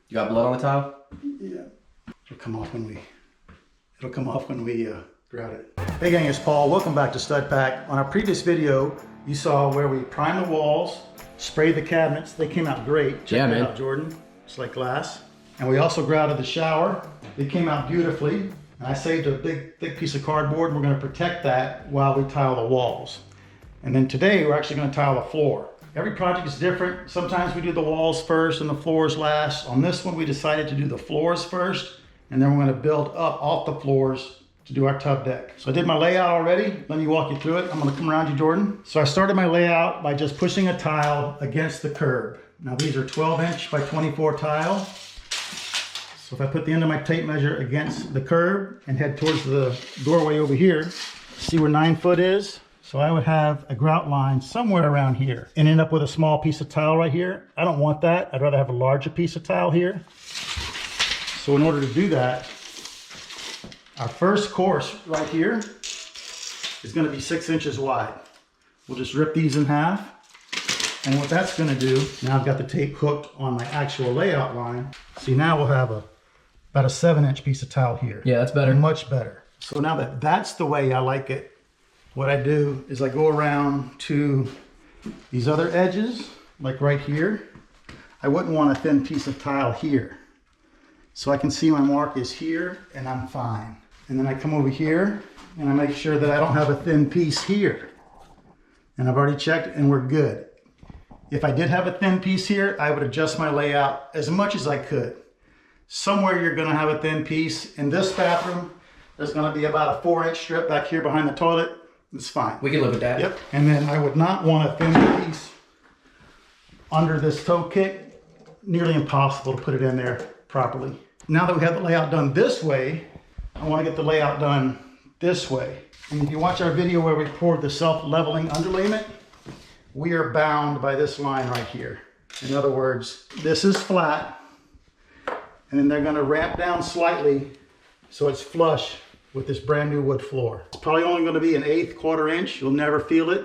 You got blood on the tile? Yeah. It'll come off when we grout it. Hey gang, it's Paul. Welcome back to Stud Pack. On our previous video, you saw where we primed the walls, sprayed the cabinets. They came out great. Check that out, Jordan. It's like glass. And we also grouted the shower. It came out beautifully. And I saved a big, thick piece of cardboard, and we're going to protect that while we tile the walls. And then today, we're actually going to tile the floor. Every project is different. Sometimes we do the walls first and the floors last. On this one, we decided to do the floors first, and then we're going to build up off the floors to do our tub deck. So I did my layout already. Let me walk you through it. I'm going to come around you, Jordan. So I started my layout by just pushing a tile against the curb. Now these are 12-inch by 24 tile. So if I put the end of my tape measure against the curb and head towards the doorway over here, see where 9 foot is? So I would have a grout line somewhere around here and end up with a small piece of tile right here. I don't want that. I'd rather have a larger piece of tile here. So in order to do that, our first course right here is going to be 6 inches wide. We'll just rip these in half. And what that's going to do, now I've got the tape hooked on my actual layout line. See, now we'll have about a 7-inch piece of tile here. Yeah, that's better. Much better. So now that that's the way I like it, what I do is I go around to these other edges, like right here. I wouldn't want a thin piece of tile here. So I can see my mark is here and I'm fine. And then I come over here and I make sure that I don't have a thin piece here. And I've already checked and we're good. If I did have a thin piece here, I would adjust my layout as much as I could. Somewhere you're gonna have a thin piece. In this bathroom, there's gonna be about a 4-inch strip back here behind the toilet. It's fine. We can live with that. Yep. And then I would not want a thin piece under this toe kick. Nearly impossible to put it in there properly. Now that we have the layout done this way, I want to get the layout done this way. And if you watch our video where we poured the self-leveling underlayment, we are bound by this line right here. In other words, this is flat, and then they're going to ramp down slightly so it's flush with this brand new wood floor. It's probably only going to be an 1/8 1/4 inch. You'll never feel it,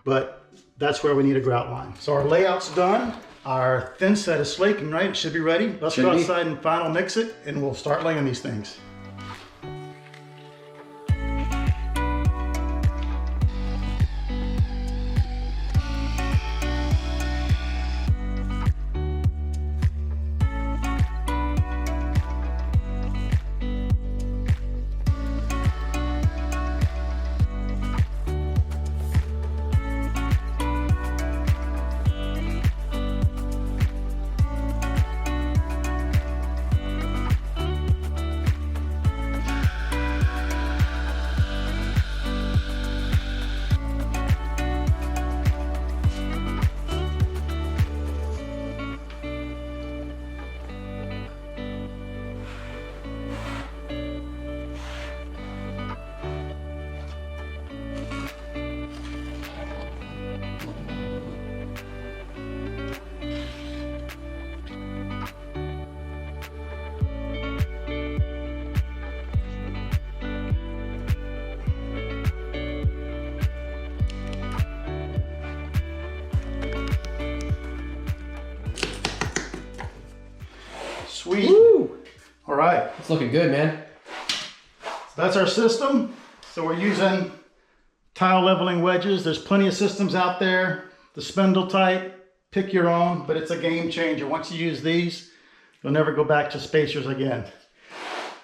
but that's where we need a grout line. So our layout's done. Our thin set is slaking, right? It should be ready. Let's go outside and final mix it, and we'll start laying these things. Sweet. Woo. All right. It's looking good, man. So that's our system. So we're using tile leveling wedges. There's plenty of systems out there. The spindle type, pick your own, but it's a game changer. Once you use these, you'll never go back to spacers again.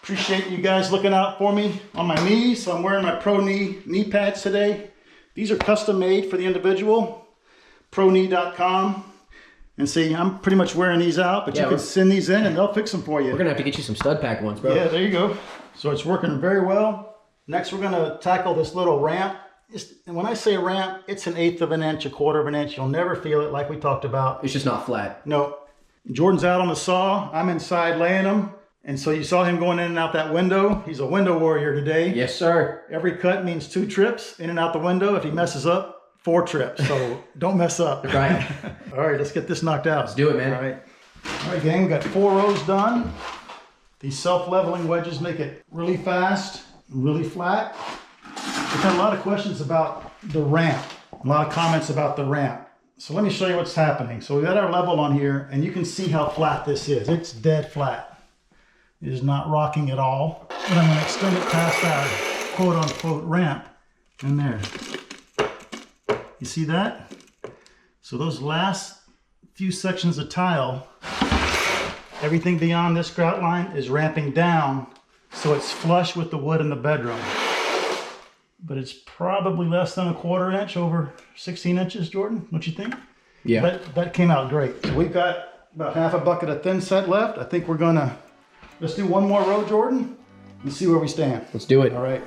Appreciate you guys looking out for me on my knees. So I'm wearing my Pro knee pads today. These are custom made for the individual. ProKnee.com. And see, I'm pretty much wearing these out, but you can send these in and they'll fix them for you. We're gonna have to get you some Stud Pack ones, bro. Yeah, there you go. So it's working very well. Next, we're gonna tackle this little ramp. And when I say ramp, it's an 1/8 of an inch, a 1/4 of an inch. You'll never feel it like we talked about. It's just not flat. No. Jordan's out on the saw. I'm inside laying them. And so you saw him going in and out that window. He's a window warrior today. Yes, sir. Every cut means 2 trips in and out the window. If he messes up, 4 trips, so don't mess up. Right. All right, let's get this knocked out. Let's do it, man. All right, gang, we got 4 rows done. These self-leveling wedges make it really fast, really flat. We've had a lot of questions about the ramp, a lot of comments about the ramp. So let me show you what's happening. So we got our level on here, and you can see how flat this is. It's dead flat. It is not rocking at all. But I'm going to extend it past our quote-unquote ramp in there. You see that? So those last few sections of tile, everything beyond this grout line is ramping down, so it's flush with the wood in the bedroom. But it's probably less than a 1/4 inch over 16 inches, Jordan. What you think? Yeah. That came out great. So we've got about half a bucket of thin set left. I think we're gonna, let's do one more row, Jordan, and see where we stand. Let's do it. All right.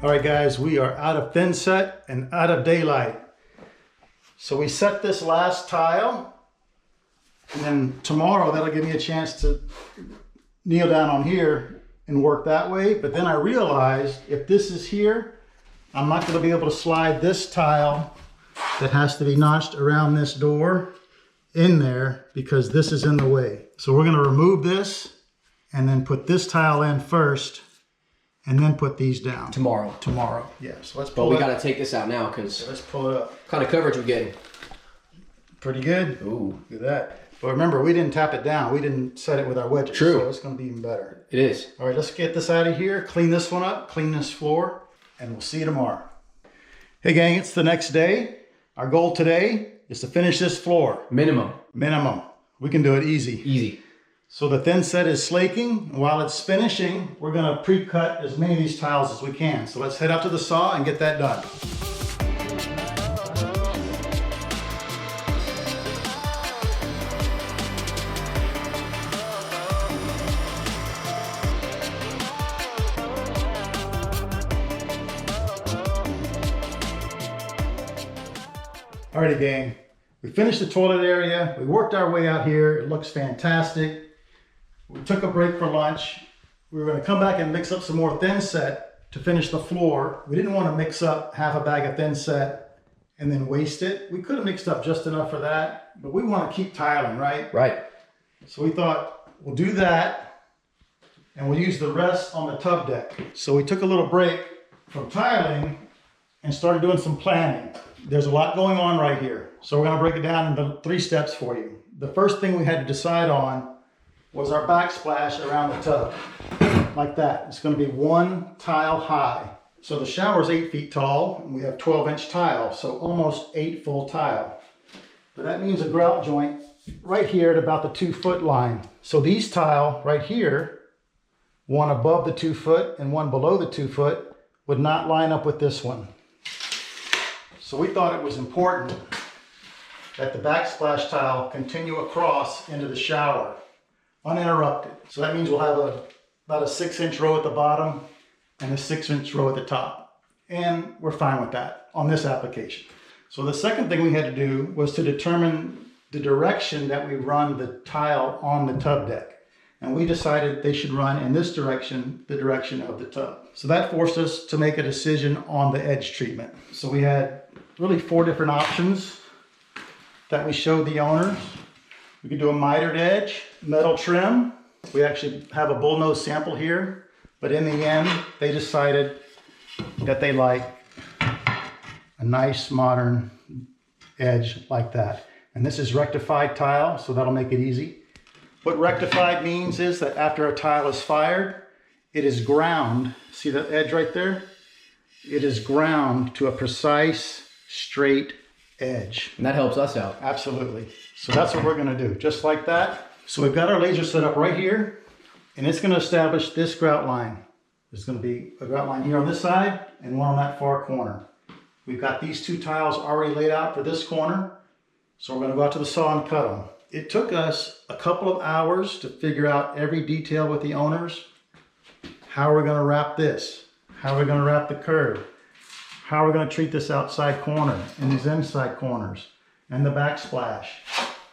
All right, guys, we are out of thin set and out of daylight. So we set this last tile, and then tomorrow that'll give me a chance to kneel down on here and work that way. But then I realized if this is here, I'm not going to be able to slide this tile that has to be notched around this door in there because this is in the way. So we're going to remove this and then put this tile in first, and then put these down. Tomorrow. Tomorrow, yeah. So let's pull But we it got to take this out now because Let's pull it up. what kind of coverage we getting? Pretty good. Ooh. Look at that. But remember, we didn't tap it down. We didn't set it with our wedges. True. So it's going to be even better. It is. All right, let's get this out of here, clean this one up, clean this floor, and we'll see you tomorrow. Hey gang, it's the next day. Our goal today is to finish this floor. Minimum. Minimum. We can do it easy. Easy. So the thin set is slaking. While it's finishing, we're going to pre-cut as many of these tiles as we can. So let's head up to the saw and get that done. Alrighty gang, we finished the toilet area. We worked our way out here. It looks fantastic. We took a break for lunch. We were going to come back and mix up some more thin set to finish the floor. We didn't want to mix up half a bag of thin set and then waste it. We could have mixed up just enough for that, but we want to keep tiling, right? Right. So we thought we'll do that and we'll use the rest on the tub deck. So we took a little break from tiling and started doing some planning. There's a lot going on right here. So we're going to break it down into 3 steps for you. The first thing we had to decide on was our backsplash around the tub, like that. It's going to be 1 tile high. So the shower is 8 feet tall, and we have 12-inch tile, so almost 8 full tile. But that means a grout joint right here at about the 2-foot line. So these tile right here, one above the 2 foot and one below the 2 foot, would not line up with this one. So we thought it was important that the backsplash tile continue across into the shower, uninterrupted. So that means we'll have about a 6-inch row at the bottom and a 6-inch row at the top. And we're fine with that on this application. So the second thing we had to do was to determine the direction that we run the tile on the tub deck. And we decided they should run in this direction, the direction of the tub. So that forced us to make a decision on the edge treatment. So we had really 4 different options that we showed the owners. We could do a mitered edge, metal trim. We actually have a bullnose sample here, but in the end, they decided that they like a nice modern edge like that. And this is rectified tile, so that'll make it easy. What rectified means is that after a tile is fired, it is ground. See the edge right there? It is ground to a precise, straight edge. And that helps us out. Absolutely. So that's what we're going to do, just like that. So we've got our laser set up right here, and it's going to establish this grout line. There's going to be a grout line here on this side and one on that far corner. We've got these 2 tiles already laid out for this corner, so we're going to go out to the saw and cut them. It took us a couple of hours to figure out every detail with the owners. How are we going to wrap this? How are we going to wrap the curve? How are we going to treat this outside corner and these inside corners and the backsplash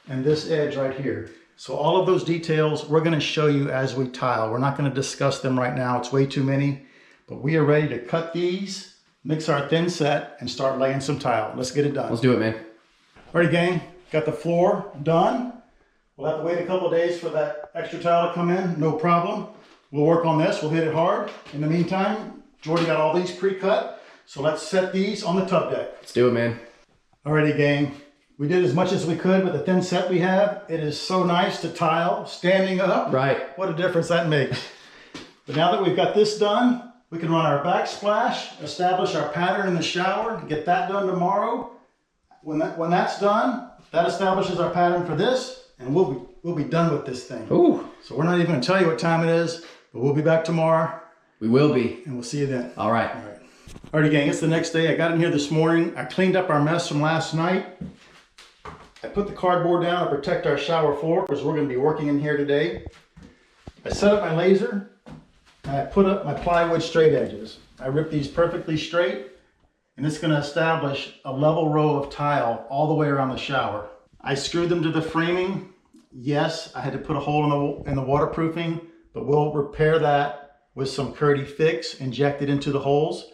and this edge right here? So all of those details we're going to show you as we tile. We're not going to discuss them right now. It's way too many, but we are ready to cut these mix our thin set, and start laying some tile. Let's get it done. Let's do it, man. Alrighty, gang, got the floor done. We'll have to wait a couple of days for that extra tile to come in, no problem. We'll work on this, we'll hit it hard. In the meantime, Jordy got all these pre-cut, so let's set these on the tub deck. Let's do it, man. Alrighty, gang, we did as much as we could with the thin set we have. It is so nice to tile standing up. Right. What a difference that makes. But now that we've got this done, we can run our backsplash, establish our pattern in the shower, get that done tomorrow. When that's done, that establishes our pattern for this, and we'll be done with this thing. Ooh. So we're not even gonna tell you what time it is, but we'll be back tomorrow. We will be. And we'll see you then. All right. All right. Alrighty, gang, it's the next day. I got in here this morning. I cleaned up our mess from last night. I put the cardboard down to protect our shower floor because we're gonna be working in here today. I set up my laser, and I put up my plywood straight edges. I ripped these perfectly straight, and it's gonna establish a level row of tile all the way around the shower. I screwed them to the framing. Yes, I had to put a hole in the waterproofing, but we'll repair that with some Curdy Fix injected into the holes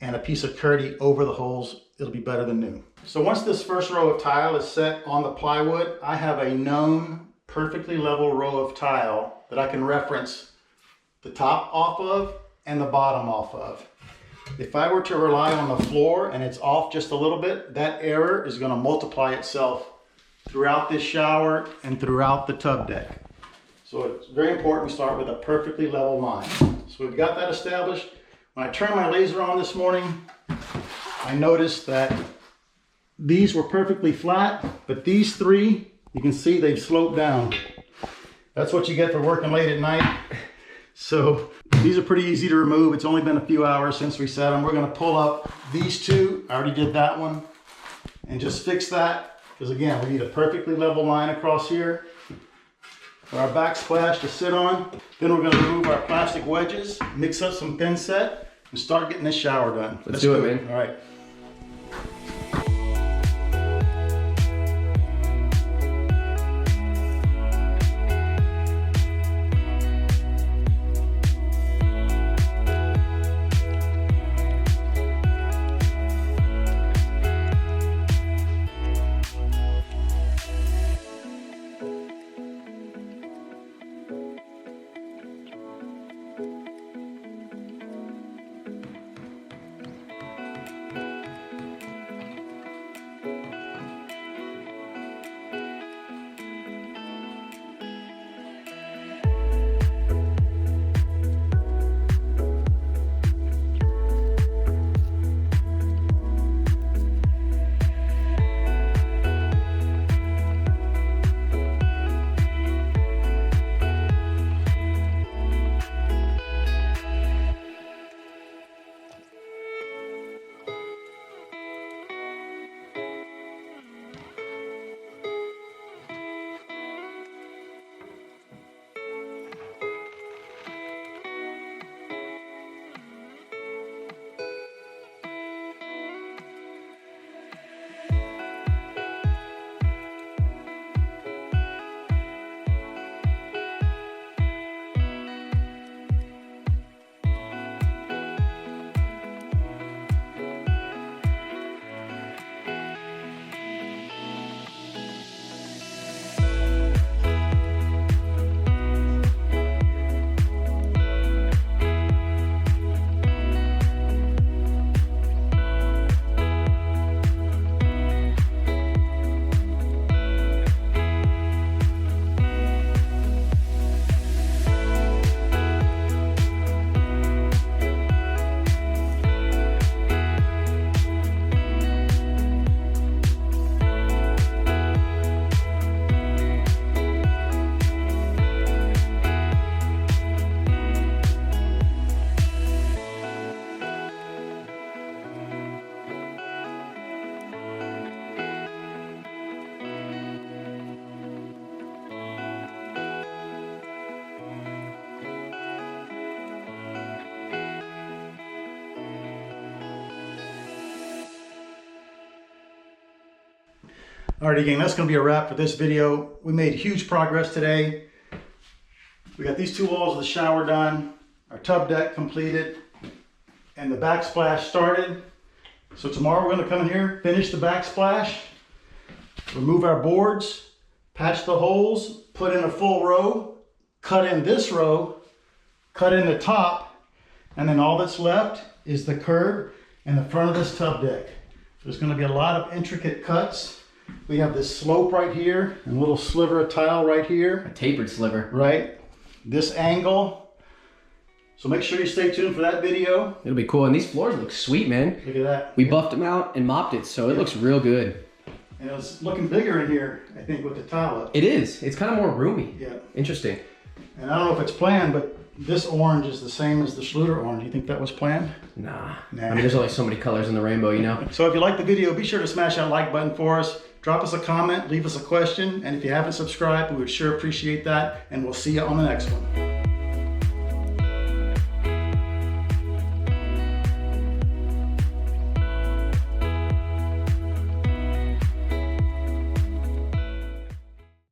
and a piece of Curdy over the holes. It'll be better than new. So once this first row of tile is set on the plywood, I have a known perfectly level row of tile that I can reference the top off of and the bottom off of. If I were to rely on the floor and it's off just a little bit, that error is going to multiply itself throughout this shower and throughout the tub deck. So it's very important we start with a perfectly level line. So we've got that established. When I turned my laser on this morning, I noticed that these were perfectly flat, but these three, you can see they've sloped down. That's what you get for working late at night. So these are pretty easy to remove. It's only been a few hours since we set them. We're gonna pull up these two. I already did that one. And just fix that, because again, we need a perfectly level line across here for our backsplash to sit on. Then we're gonna remove our plastic wedges, mix up some thin set, and start getting this shower done. Let's do it, man. All right. Alrighty, gang, that's going to be a wrap for this video. We made huge progress today. We got these two walls of the shower done, our tub deck completed, and the backsplash started. So tomorrow we're gonna come in here, finish the backsplash, remove our boards, patch the holes, put in a full row, cut in this row, cut in the top, and then all that's left is the curb and the front of this tub deck. There's gonna be a lot of intricate cuts. We have this slope right here, and a little sliver of tile right here. A tapered sliver. Right? This angle. So make sure you stay tuned for that video. It'll be cool. And these floors look sweet, man. Look at that. We buffed them out and mopped it, so it looks real good. And it's looking bigger in here, I think, with the tile up. It is. It's kind of more roomy. Yeah. Interesting. And I don't know if it's planned, but this orange is the same as the Schluter orange. You think that was planned? Nah. Nah. I mean, there's only so many colors in the rainbow, you know? So if you like the video, be sure to smash that like button for us. Drop us a comment, leave us a question. And if you haven't subscribed, we would sure appreciate that. And we'll see you on the next one.